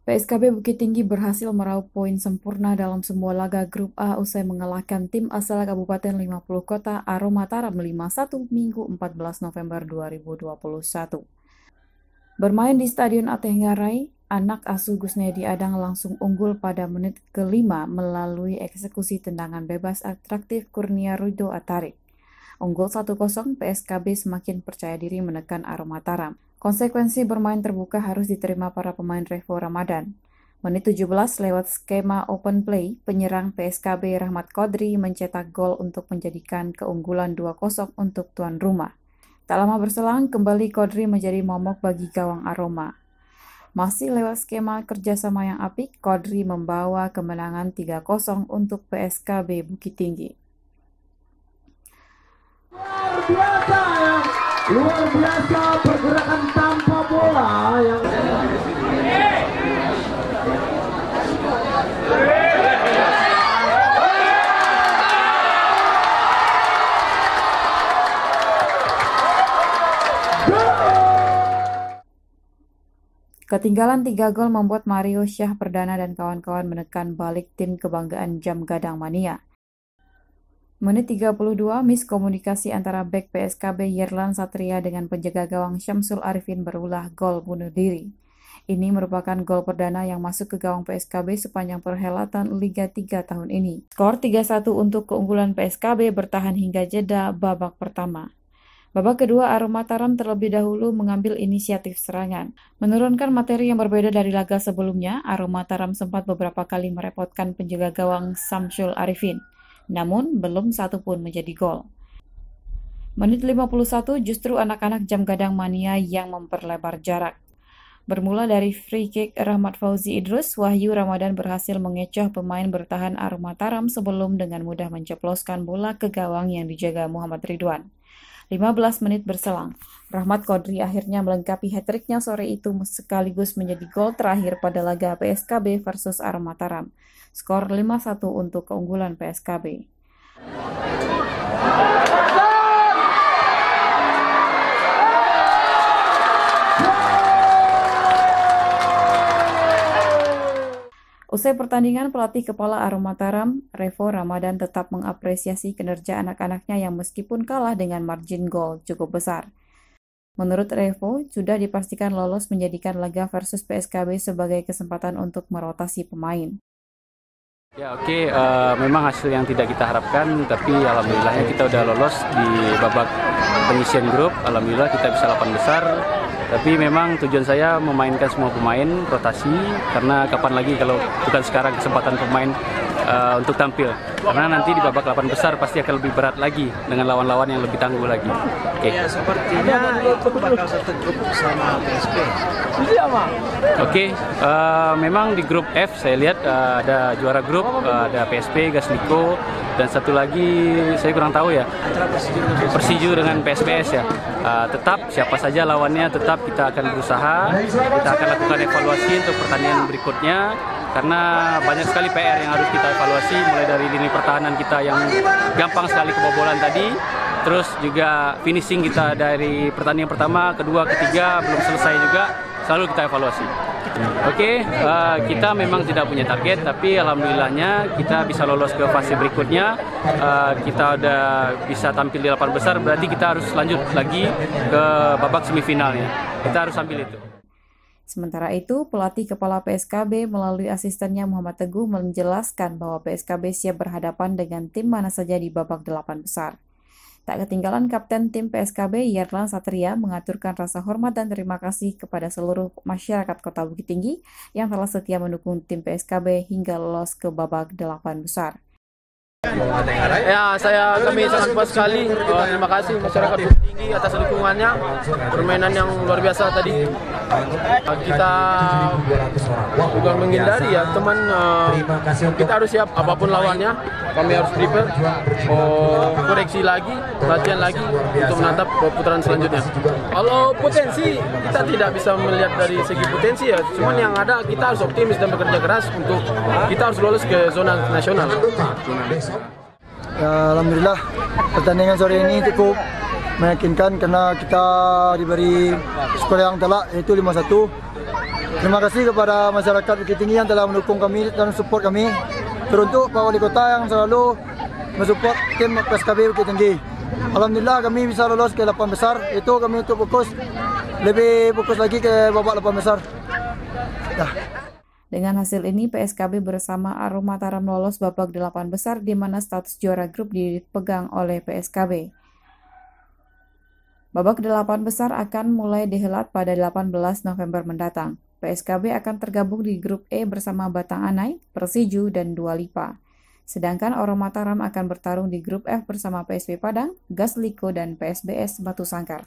PSKB Bukit Tinggi berhasil meraup poin sempurna dalam semua laga Grup A usai mengalahkan tim asal Kabupaten 50 Kota Aroma Mataram 5-1 Minggu 14 November 2021. Bermain di Stadion Ateh Ngarai, anak asuh Gusnedi Adang langsung unggul pada menit ke-5 melalui eksekusi tendangan bebas atraktif Kurnia Rudo Atarik. Unggul 1-0, PSKB semakin percaya diri menekan Aroma Mataram. Konsekuensi bermain terbuka harus diterima para pemain Revo Ramadan. Menit 17 lewat skema open play, penyerang PSKB Rahmat Qodri mencetak gol untuk menjadikan keunggulan 2-0 untuk tuan rumah. Tak lama berselang, kembali Qodri menjadi momok bagi gawang Aroma. Masih lewat skema kerjasama yang apik, Qodri membawa kemenangan 3-0 untuk PSKB Bukit Tinggi. Luar biasa pergerakan tanpa bola yang ketinggalan 3 gol membuat Mario Syah Perdana dan kawan-kawan menekan balik tim kebanggaan Jam Gadang Mania. Menit 32, miskomunikasi antara bek PSKB Yerlan Satria dengan penjaga gawang Syamsul Arifin berulah gol bunuh diri. Ini merupakan gol perdana yang masuk ke gawang PSKB sepanjang perhelatan Liga 3 tahun ini. Skor 3-1 untuk keunggulan PSKB bertahan hingga jeda babak pertama. Babak kedua, Aroma Mataram terlebih dahulu mengambil inisiatif serangan. Menurunkan materi yang berbeda dari laga sebelumnya, Aroma Mataram sempat beberapa kali merepotkan penjaga gawang Syamsul Arifin. Namun, belum satu pun menjadi gol. Menit 51, justru anak-anak Jam Gadang Mania yang memperlebar jarak. Bermula dari free kick Rahmat Fauzi Idrus, Wahyu Ramadan berhasil mengecoh pemain bertahan Aroma Mataram sebelum dengan mudah menceploskan bola ke gawang yang dijaga Muhammad Ridwan. 15 menit berselang, Rahmat Qodri akhirnya melengkapi hat-tricknya sore itu sekaligus menjadi gol terakhir pada laga PSKB versus Aroma Mataram. Skor 5-1 untuk keunggulan PSKB. Usai pertandingan, pelatih kepala Aroma Mataram, Revo Ramadan tetap mengapresiasi kinerja anak-anaknya yang meskipun kalah dengan margin gol cukup besar. Menurut Revo, sudah dipastikan lolos menjadikan laga versus PSKB sebagai kesempatan untuk merotasi pemain. Ya oke, memang hasil yang tidak kita harapkan, tapi alhamdulillahnya kita udah lolos di babak penyisian grup. Alhamdulillah kita bisa 8 besar. Tapi memang tujuan saya memainkan semua pemain, rotasi, karena kapan lagi kalau bukan sekarang kesempatan pemain untuk tampil. Karena nanti di babak 8 besar pasti akan lebih berat lagi dengan lawan-lawan yang lebih tangguh lagi. Oke. Ya, sepertinya itu bakal satu grup sama PSP. Oke, memang di grup F saya lihat ada juara grup, ada PSP, Gasliko, dan satu lagi saya kurang tahu ya, Persiju dengan PSPS ya. Tetap siapa saja lawannya, tetap kita akan berusaha, kita akan lakukan evaluasi untuk pertandingan berikutnya. Karena banyak sekali PR yang harus kita evaluasi, mulai dari lini pertahanan kita yang gampang sekali kebobolan tadi, terus juga finishing kita dari pertandingan pertama, kedua, ketiga belum selesai juga, selalu kita evaluasi. Oke, kita memang tidak punya target, tapi alhamdulillahnya kita bisa lolos ke fase berikutnya. Kita udah bisa tampil di 8 besar, berarti kita harus lanjut lagi ke babak semifinalnya. Kita harus ambil itu. Sementara itu, pelatih kepala PSKB melalui asistennya Muhammad Teguh menjelaskan bahwa PSKB siap berhadapan dengan tim mana saja di babak 8 besar. Tak ketinggalan Kapten tim PSKB Yerlan Satria mengaturkan rasa hormat dan terima kasih kepada seluruh masyarakat Kota Bukit Tinggi yang telah setia mendukung tim PSKB hingga lolos ke babak 8 besar. Ya, kami sangat puas sekali. Terima kasih masyarakat Bukit Tinggi atas dukungannya. Permainan yang luar biasa tadi. Kita bukan menghindari ya, teman. Kita harus siap apapun lawannya. Kami harus prepare, koreksi lagi, latihan lagi untuk menatap putaran selanjutnya. Kalau potensi, kita tidak bisa melihat dari segi potensi ya. Cuman yang ada kita harus optimis dan bekerja keras untuk kita harus lolos ke zona nasional. Ya, alhamdulillah pertandingan sore ini cukup meyakinkan karena kita diberi skor yang telak yaitu 5-1. Terima kasih kepada masyarakat Bukit Tinggi yang telah mendukung kami dan support kami. Teruntuk Pak Wali Kota yang selalu mensupport tim PSKB Bukit Tinggi. Alhamdulillah kami bisa lolos ke 8 besar. Itu kami untuk lebih fokus lagi ke babak 8 besar. Dah. Dengan hasil ini, PSKB bersama Arema Mataram lolos babak 8 besar di mana status juara grup dipegang oleh PSKB. Babak 8 besar akan mulai dihelat pada 18 November mendatang. PSKB akan tergabung di grup E bersama Batang Anai, Persiju, dan Dua Lipa. Sedangkan Arema Mataram akan bertarung di grup F bersama PSB Padang, Gas Liko, dan PSBS Batu Sangkar.